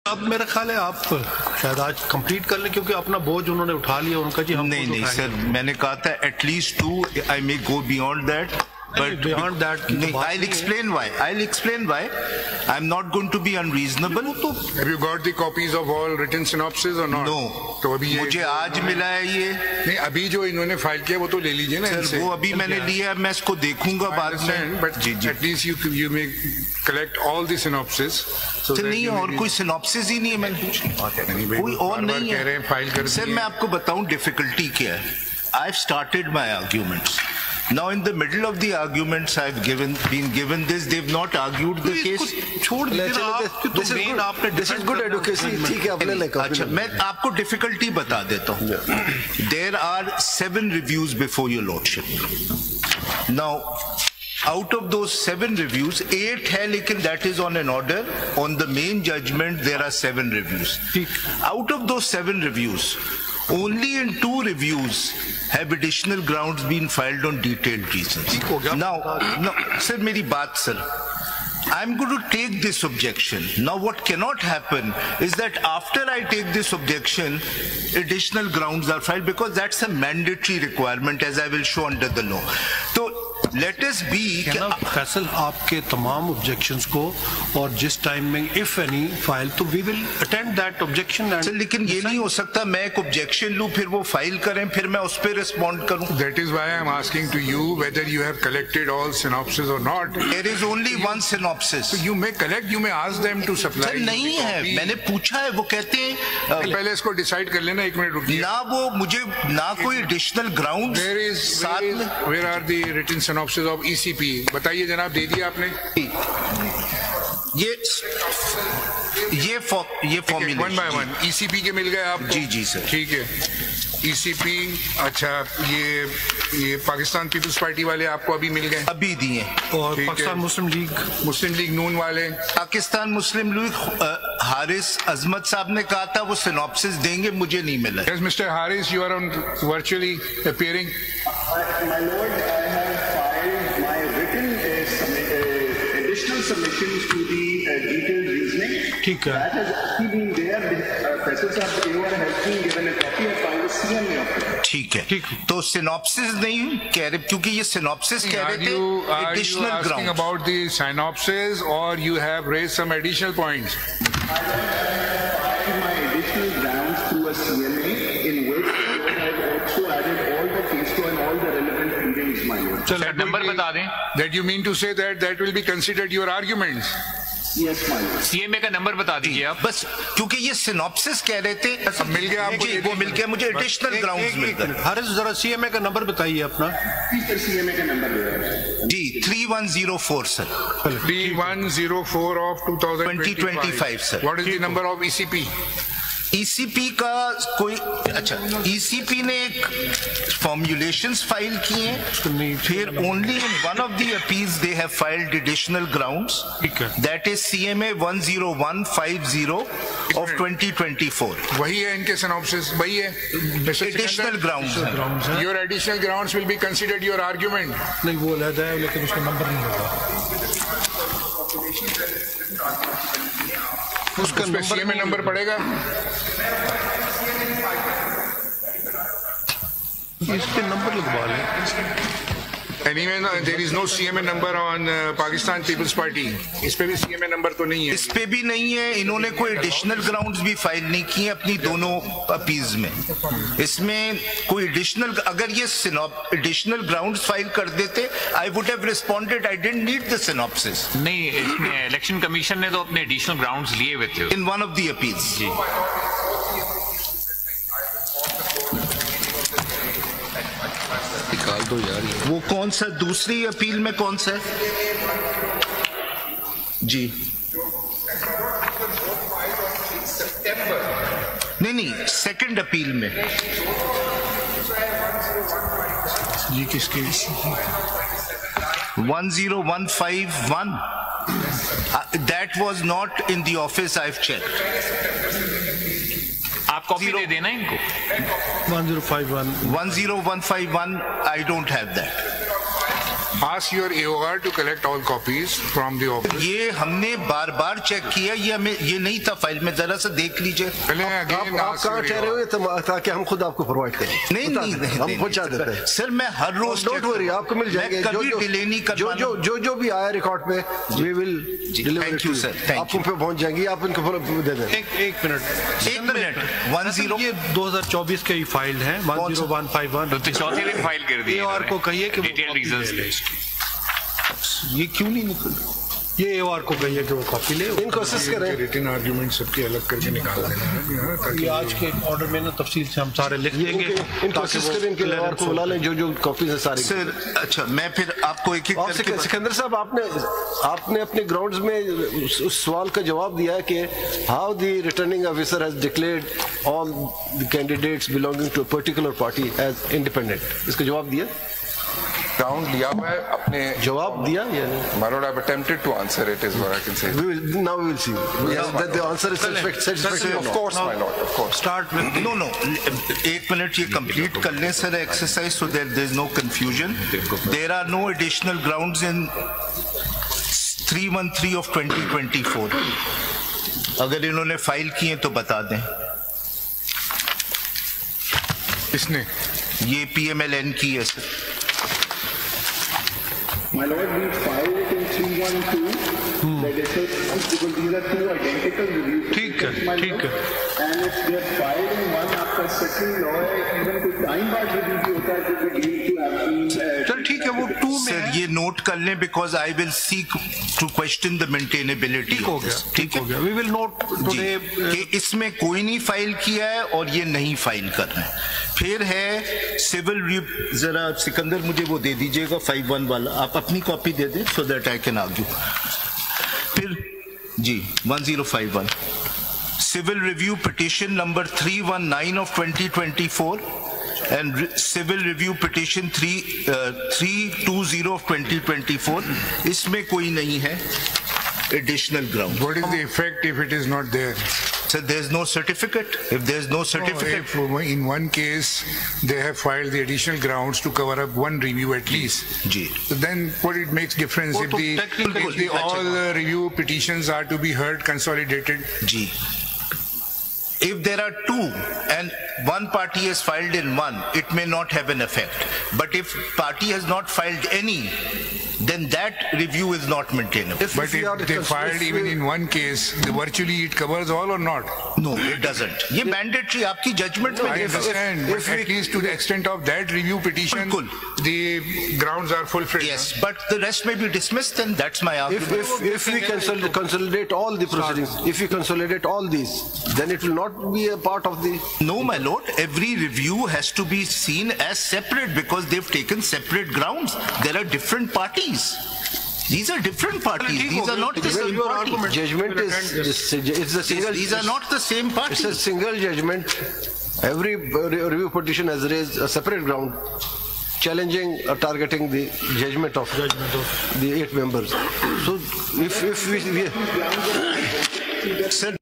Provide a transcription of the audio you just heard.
अब मेरा ख्याल है आप शायद आज कंप्लीट कर लें, क्योंकि अपना बोझ उन्होंने उठा लिया उनका। जी हम नहीं सर, मैंने कहा था at least 2, I may go beyond that, but beyond that I'll explain why. I'm not going to be unreasonable. Have you got the copies of all written synopses or not? No. तो अभी मुझे आज मिला है ये। नहीं, अभी जो इन्होंने फाइल किया वो तो ले लीजिए ना सर, वो अभी मैंने लिया है, मैं इसको देखूंगा बाद में। But at least you may collect all the synopses. Sir नहीं, और कोई सिनॉप्सिस ही नहीं है, मैंने पूछा कोई और नहीं है। सर मैं आपको बताऊं डिफिकल्टी क्या है। I've started my arguments. Now in the middle of the arguments I've been given this, they've not argued the case. छोड़ दीजिए, this is good education. ठीक है, अपने लेकर। अच्छा, मैं आपको डिफिकल्टी बता देता हूँ। There are 7 reviews before your lordship. Now out of those 7 reviews, 8 है, लेकिन that is on an order. On the main judgment there are 7 reviews. Out of those 7 reviews, only in 2 reviews have additional grounds been filed on detailed reasons. Now, sir, मेरी बात sir, I'm going to take this objection. Now what cannot happen is that after I take this objection, additional grounds are filed, because that's a mandatory requirement, as I will show under the law. So let us be Faisal आपके तमाम objections को, और जिस time में if any file, तो we will attend that objection. Sir लेकिन ये नहीं हो सकता मैं एक ऑब्जेक्शन लूं, फिर वो फाइल करें, फिर मैं उस पर रिस्पॉन्ड करूं। That is why I am asking to you whether you have collected all synopses or not. There is only one synopsis. So you may collect, you may ask them to supply. Sir नहीं है, मैंने पूछा है, वो कहते हैं पहले इसको डिसाइड कर लेना, 1 मिनट रुकिए। ना वो मुझे ना कोई additional ground. Where are the written synopsis of ECP? बताइए जनाब, दे दिया आपने? ये फॉर्मूलेशन 1 by 1 ECP के मिल गए आपको? जी सर, ठीक है। ECP, अच्छा, ये पाकिस्तान पीपल्स पार्टी वाले आपको अभी मिल गए? अभी दिए। और पाकिस्तान मुस्लिम लीग नून वाले? पाकिस्तान मुस्लिम लीग हारिस अजमत साहब ने कहा था वो सिनॉप्सिस देंगे, मुझे नहीं मिला। Yes, Mr. Haris, you are on virtually appearing. My lord, I have filed my written additional submissions to the detailed reasoning. ठीक है। That has actually been there. Faisal Sahab Ewa has been given a copy of our CMA of it. ठीक है, तो synopsis नहीं कह रहे, क्योंकि ये सिनॉप्सिस कह रहे थे additional ground. Asking about the synopsis, or you have raised some additional points? I filed my additional grounds through a CMA in which I have also added all the case law and all the relevant readings, my lord. चलो number बता दें। That you mean to say that will be considered your arguments? Yes, my lord. CMA का number बता दीजिए आप। बस क्योंकि ये सिनॉप्सिस कह रहे थे, मिल गया आपको? वो मिल गया मुझे, एडिशनल ग्राउंड्स मिल गए। हारिस जरा CMA का नंबर बताइए अपना। CMA का नंबर जी 3104 sir. 3104 of 2025 sir. What is the number of ECP? ECP का कोई, अच्छा, ECP ने एक फॉर्मुलेशंस फाइल किए हैं, फिर only in one of the appeals they have filed additional grounds, that is CMA 10150 of 2024। वही है इनके सिनॉप्सिस, वही है additional grounds. Your additional grounds will be considered your argument. नहीं, वो अलग है, लेकिन उसका नंबर नहीं होगा। उसका CMA नंबर पड़ेगा, इसके नंबर लगवा लें। Anyway, there is no CMA number on Pakistan People's Party. इस पे भी CMA नंबर तो नहीं है। इस पे भी नहीं है। इन्होंने कोई एडिशनल ग्राउंड्स भी फाइल नहीं किए अपनी दोनों अपील्स में। इसमें कोई एडिशनल, अगर ये एडिशनल ग्राउंड्स फाइल कर देते, I would have responded, I didn't need the synopsis. नहीं, इसमें इलेक्शन कमीशन ने तो अपने एडिशनल ग्राउंड्स लिए हुए थे in one of the appeals. जी निकाल दो यार। वो कौन सा, दूसरी अपील में कौन सा है? जी नहीं, सेकंड अपील में। जी किसके? 10151। That was not in the office, I've checked. आप कॉपी दे देना इनको। 10151। 10151, I don't have that. Ask your AOR to collect all copies from the office. ये हमने बार बार चेक किया, ये हमें ये नहीं था फाइल में, जरा सा देख लीजिए। पहले आप कहाँ ठहरे हुए ताकि हम खुद आपको प्रोवाइड करें? नहीं, हम पहुँचा देते हैं सर। मैं हर रोज डोंट वरी, आपको मिल जाएंगे। कभी डिले नहीं करवाना। जो भी आया रिकॉर्ड पे we will deliver. Thank you sir, आपको पे पहुँच जाएंगी, आप इनको दे दें। एक मिनट 10 ये 2024 के ही फाइल है 10151। तो चौथे दिन फाइल कर दी AOR को कहिए कि डिटेल रीजंस ले। ये क्यों नहीं निकल? ये AOR को कहिए कि वो कॉपी ले, इनको असिस्ट करें। रिटन आर्ग्यूमेंट सबके अलग करके निकाल देना है ताकि ये आज के ऑर्डर में ना तफसील से हम सारे लिख देंगे। इनको असिस्ट करें, इनके AOR को बुला लें जो कॉपीज है सारी। सर अच्छा, मैं फिर आपको एक एक करके सिकंदर साहब, आपने अपने ग्राउंड्स में उस सवाल का जवाब दिया है कि how the returning officer has declared all the candidates belonging to a particular party as independent. इसका जवाब दिया? Ground लिया हुआ है अपने। जवाब दिया या नहीं? My lord, I've attempted to answer it is what I can say. Now we will see. That the answer is satisfactory. Of course, my lord, of course. Start with No, एक minute ये complete कर लें sir exercise, so there is no confusion. There are no additional grounds in 313 of 2024. अगर इन्होंने file किए तो बता दें। इसने ये PMLN की है sir. My lord, we filed it in 312. That is because these are two identical reviews. ठीक है। And if they are filed in one after second law, even कोई टाइम बाद रिव्यू भी होता है तो we deem to have been। चल ठीक है, वो 2 में सर ये नोट कर लें because I will seek to question the maintainability. ठीक हो गया। वी विल नोट टुडे कि इसमें कोई नहीं फाइल किया है और ये नहीं फाइल कर रहे हैं। फिर है सिविल, जरा सिकंदर मुझे वो दे दीजिएगा 51 वाला, आप अपनी कॉपी दे दें so that I can argue. फिर जी 1051 civil review petition number 319 of 2024 and civil review petition 320 of 2024, इसमें कोई नहीं है additional ground. what is the effect if it is not there? So there is no certificate. If there is no certificate, If in one case they have filed the additional grounds to cover up one review at least, ji so then what it makes difference वो if तो the technically all review petitions are to be heard consolidated? Ji if there are two and one party has filed in one, it may not have an effect. But if party has not filed any, then that review is not maintainable. But if they filed even in one case, virtually it covers all or not? No, it doesn't. ये mandatory आपकी judgment में I understand, but at least to the extent of that review petition, बिल्कुल। the grounds are fulfilled. Yes, but the rest may be dismissed, and that's my argument. If we consolidate all the proceedings, if we consolidate all these, then it will not be a part of the. No, my lord, every review has to be seen as separate because they've taken separate grounds. There are different parties. These are different parties. These are not the same party. Judgment is it's a single. These are not the same party. It's a single judgment. Every review petition has raised a separate ground, challenging or targeting the judgment of the 8 members. So if we Sir,